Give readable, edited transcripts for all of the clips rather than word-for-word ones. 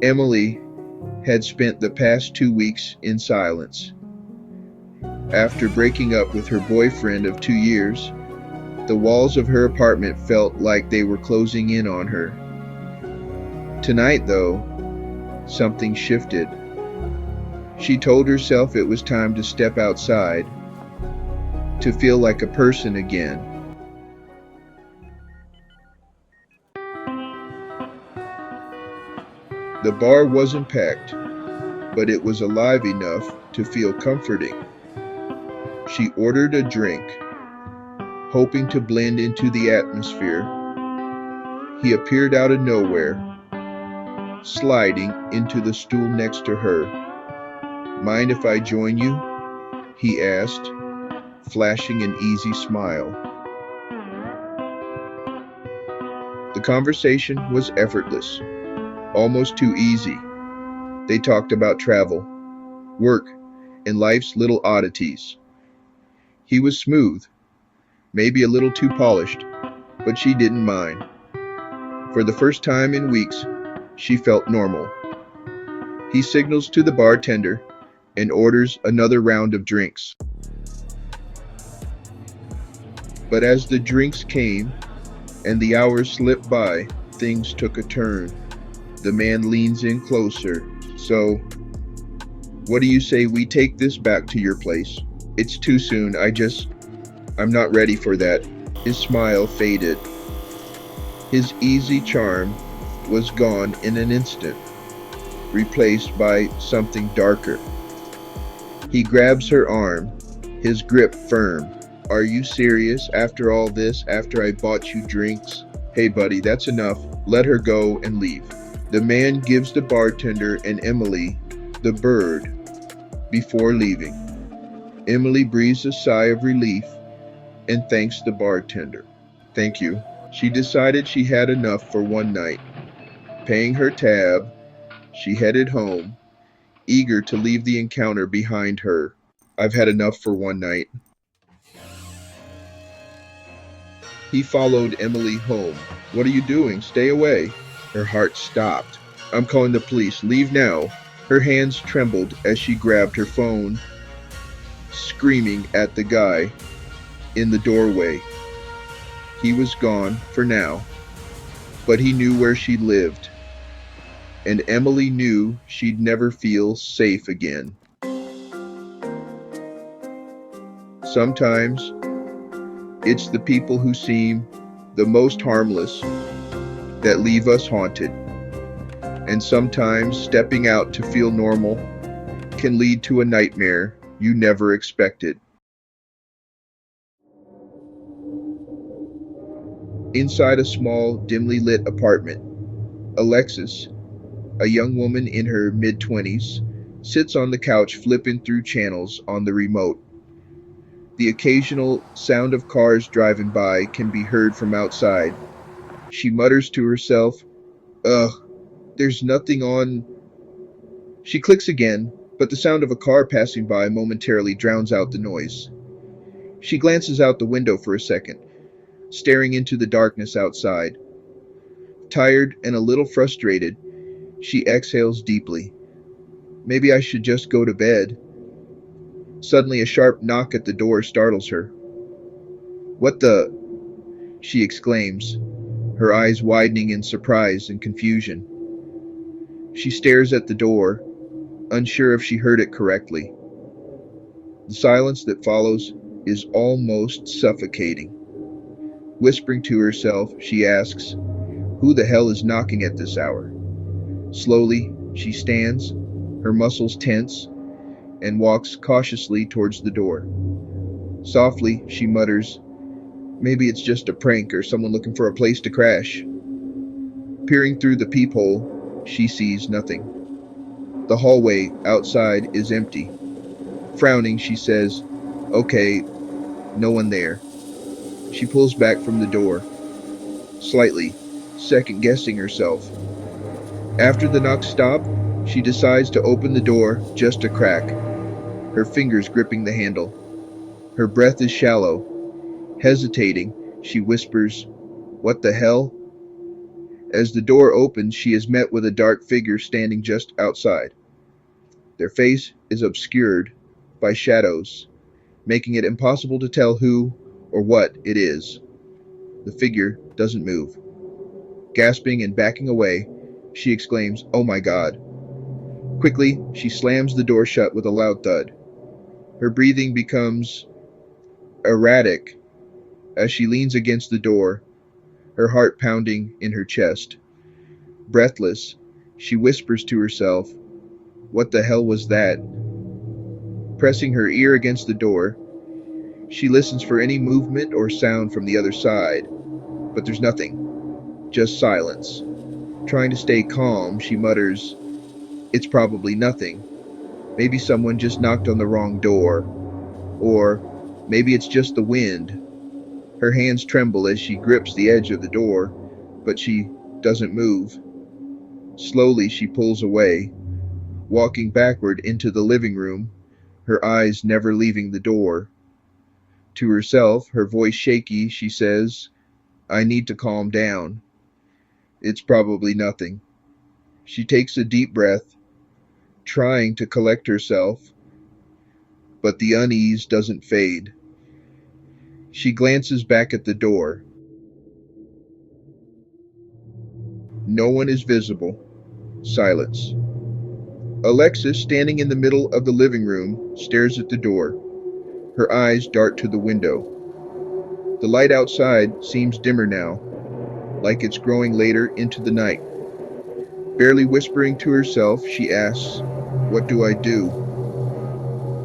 Emily had spent the past 2 weeks in silence. After breaking up with her boyfriend of 2 years, the walls of her apartment felt like they were closing in on her. Tonight, though, something shifted. She told herself it was time to step outside, to feel like a person again. The bar wasn't packed, but it was alive enough to feel comforting. She ordered a drink, hoping to blend into the atmosphere. He appeared out of nowhere, sliding into the stool next to her. "Mind if I join you?" he asked, flashing an easy smile. The conversation was effortless, almost too easy. They talked about travel, work, and life's little oddities. He was smooth, maybe a little too polished, but she didn't mind. For the first time in weeks, she felt normal. He signals to the bartender and orders another round of drinks. But as the drinks came and the hours slipped by, things took a turn. The man leans in closer. "So, what do you say we take this back to your place?" "It's too soon. I'm not ready for that." His smile faded. His easy charm was gone in an instant, replaced by something darker. He grabs her arm, his grip firm. "Are you serious after all this, after I bought you drinks?" "Hey buddy, that's enough. Let her go and leave." The man gives the bartender and Emily the bird before leaving. Emily breathes a sigh of relief and thanks the bartender. "Thank you." She decided she had enough for one night. Paying her tab, she headed home, eager to leave the encounter behind her. "I've had enough for one night." He followed Emily home. "What are you doing? Stay away." Her heart stopped. "I'm calling the police. Leave now." Her hands trembled as she grabbed her phone, screaming at the guy in the doorway. He was gone for now, but he knew where she lived, and Emily knew she'd never feel safe again. Sometimes it's the people who seem the most harmless that leave us haunted, and sometimes stepping out to feel normal can lead to a nightmare you never expected. Inside a small, dimly lit apartment, Alexis, a young woman in her mid-20s, sits on the couch flipping through channels on the remote. The occasional sound of cars driving by can be heard from outside. She mutters to herself, "Ugh, there's nothing on." She clicks again, but the sound of a car passing by momentarily drowns out the noise. She glances out the window for a second, staring into the darkness outside. Tired and a little frustrated, she exhales deeply. "Maybe I should just go to bed." Suddenly, a sharp knock at the door startles her. "What the?" she exclaims, her eyes widening in surprise and confusion. She stares at the door, unsure if she heard it correctly. The silence that follows is almost suffocating. Whispering to herself, she asks, "Who the hell is knocking at this hour?" Slowly, she stands, her muscles tense, and walks cautiously towards the door. Softly, she mutters, "Maybe it's just a prank or someone looking for a place to crash." Peering through the peephole, she sees nothing. The hallway outside is empty. Frowning, she says, "Okay, no one there." She pulls back from the door, slightly, second-guessing herself. After the knocks stop, she decides to open the door just a crack, her fingers gripping the handle. Her breath is shallow. Hesitating, she whispers, "What the hell?" As the door opens, she is met with a dark figure standing just outside. Their face is obscured by shadows, making it impossible to tell who or what it is. The figure doesn't move. Gasping and backing away, she exclaims, "Oh my God." Quickly, she slams the door shut with a loud thud. Her breathing becomes erratic as she leans against the door, her heart pounding in her chest. Breathless, she whispers to herself, "What the hell was that?" Pressing her ear against the door, she listens for any movement or sound from the other side, but there's nothing, just silence. Trying to stay calm, she mutters, "It's probably nothing. Maybe someone just knocked on the wrong door. Or maybe it's just the wind." Her hands tremble as she grips the edge of the door, but she doesn't move. Slowly, she pulls away, walking backward into the living room, her eyes never leaving the door. To herself, her voice shaky, she says, "I need to calm down. It's probably nothing." She takes a deep breath, trying to collect herself, but the unease doesn't fade. She glances back at the door. No one is visible. Silence. Alexis, standing in the middle of the living room, stares at the door. Her eyes dart to the window. The light outside seems dimmer now, like it's growing later into the night. Barely whispering to herself, she asks, "What do I do?"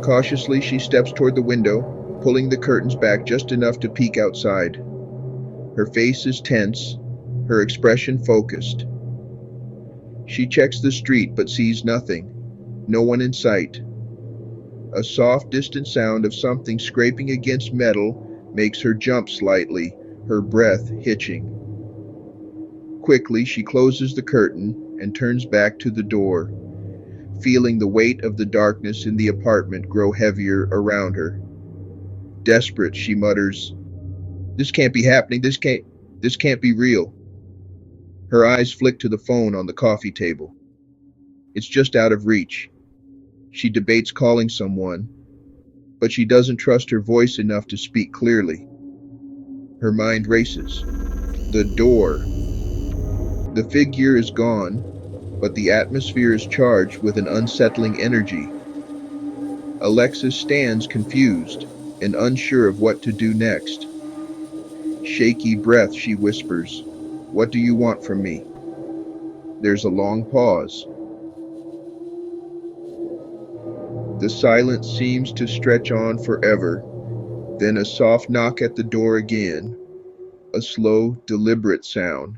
Cautiously, she steps toward the window, pulling the curtains back just enough to peek outside. Her face is tense, her expression focused. She checks the street but sees nothing. No one in sight. A soft, distant sound of something scraping against metal makes her jump slightly, her breath hitching. Quickly, she closes the curtain and turns back to the door, feeling the weight of the darkness in the apartment grow heavier around her. Desperate, she mutters, "This can't be happening. This can't be real." Her eyes flick to the phone on the coffee table. It's just out of reach. She debates calling someone, but she doesn't trust her voice enough to speak clearly. Her mind races. The door. The figure is gone, but the atmosphere is charged with an unsettling energy. Alexis stands confused and unsure of what to do next. Shaky breath, she whispers, "What do you want from me?" There's a long pause. The silence seems to stretch on forever. Then a soft knock at the door again, a slow, deliberate sound.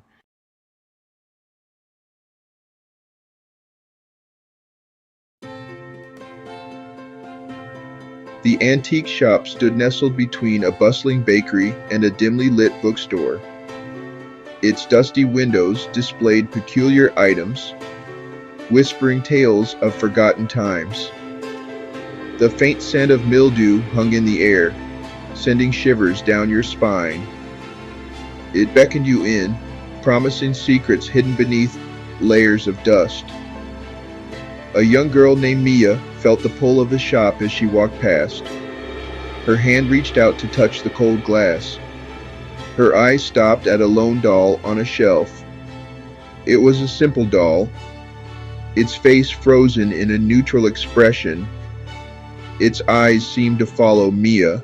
The antique shop stood nestled between a bustling bakery and a dimly lit bookstore. Its dusty windows displayed peculiar items, whispering tales of forgotten times. The faint scent of mildew hung in the air, sending shivers down your spine. It beckoned you in, promising secrets hidden beneath layers of dust. A young girl named Miya felt the pull of the shop as she walked past. Her hand reached out to touch the cold glass. Her eyes stopped at a lone doll on a shelf. It was a simple doll, its face frozen in a neutral expression. Its eyes seemed to follow Miya,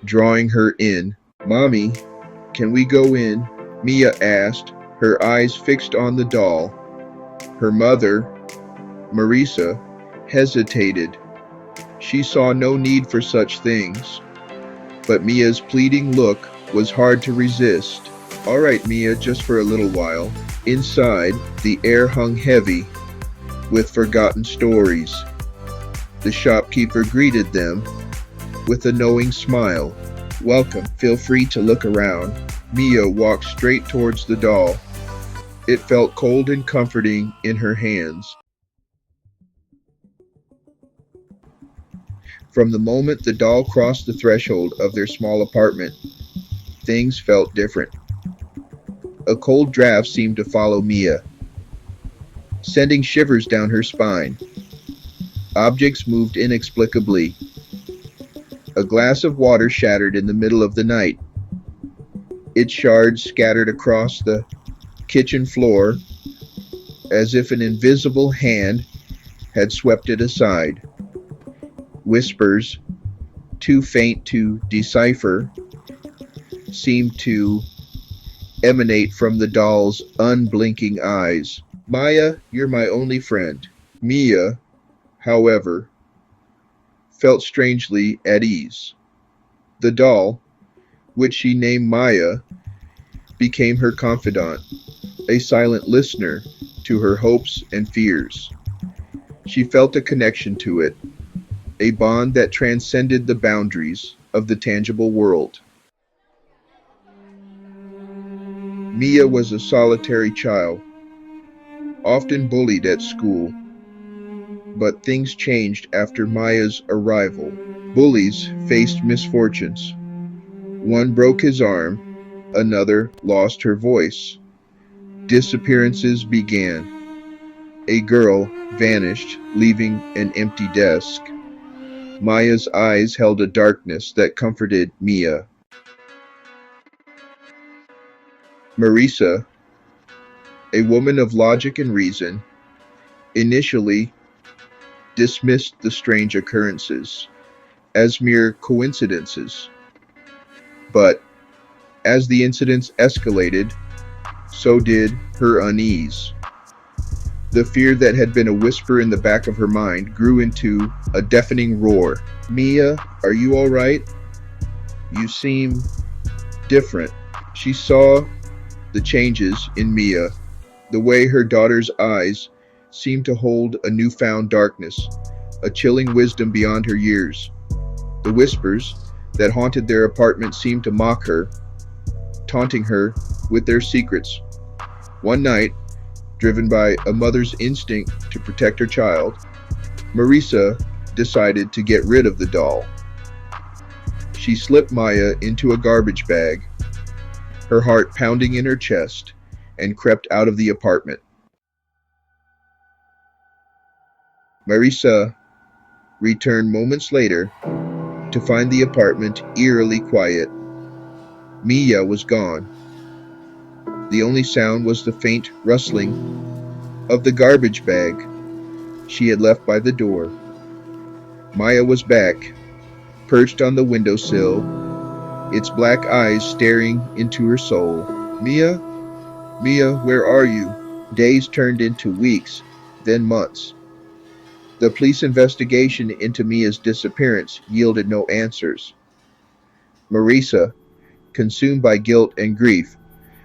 drawing her in. "Mommy, can we go in?" Miya asked, her eyes fixed on the doll. Her mother, Marisa, hesitated. She saw no need for such things, but Mia's pleading look was hard to resist. "All right, Miya, just for a little while." Inside, the air hung heavy with forgotten stories. The shopkeeper greeted them with a knowing smile. "Welcome, feel free to look around." Miya walked straight towards the doll. It felt cold and comforting in her hands. From the moment the doll crossed the threshold of their small apartment, things felt different. A cold draft seemed to follow Miya, sending shivers down her spine. Objects moved inexplicably. A glass of water shattered in the middle of the night, its shards scattered across the kitchen floor as if an invisible hand had swept it aside. Whispers, too faint to decipher, seemed to emanate from the doll's unblinking eyes. Maya, you're my only friend. Miya, however, felt strangely at ease. The doll, which she named Maya, became her confidant, a silent listener to her hopes and fears. She felt a connection to it, a bond that transcended the boundaries of the tangible world. Miya was a solitary child, often bullied at school, but things changed after Maya's arrival. Bullies faced misfortunes. One broke his arm, another lost her voice. Disappearances began. A girl vanished, leaving an empty desk. Maya's eyes held a darkness that comforted Miya. Marisa, a woman of logic and reason, initially dismissed the strange occurrences as mere coincidences. But as the incidents escalated, so did her unease. The fear that had been a whisper in the back of her mind grew into a deafening roar. Miya, are you all right? You seem different. She saw the changes in Miya, the way her daughter's eyes seemed to hold a newfound darkness, a chilling wisdom beyond her years. The whispers that haunted their apartment seemed to mock her, taunting her with their secrets. One night, driven by a mother's instinct to protect her child, Marisa decided to get rid of the doll. She slipped Maya into a garbage bag, her heart pounding in her chest, and crept out of the apartment. Marisa returned moments later to find the apartment eerily quiet. Miya was gone. The only sound was the faint rustling of the garbage bag she had left by the door. Maya was back, perched on the windowsill, its black eyes staring into her soul. Miya? Miya, where are you? Days turned into weeks, then months. The police investigation into Mia's disappearance yielded no answers. Marisa, consumed by guilt and grief,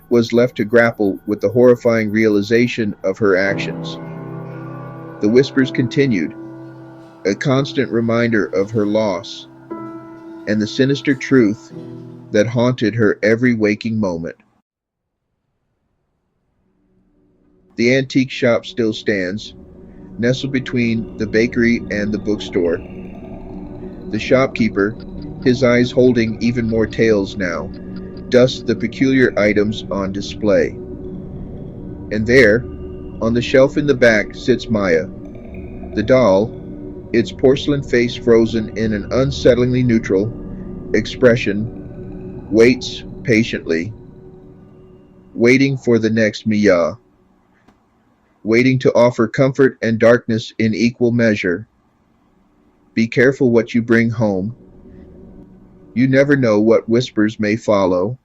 was left to grapple with the horrifying realization of her actions. The whispers continued, a constant reminder of her loss, and the sinister truth that haunted her every waking moment. The antique shop still stands, nestled between the bakery and the bookstore. The shopkeeper, his eyes holding even more tales now, dusts the peculiar items on display. And there, on the shelf in the back, sits Maya, the doll, its porcelain face frozen in an unsettlingly neutral expression, waits patiently, waiting for the next Miya, waiting to offer comfort and darkness in equal measure. Be careful what you bring home. You never know what whispers may follow.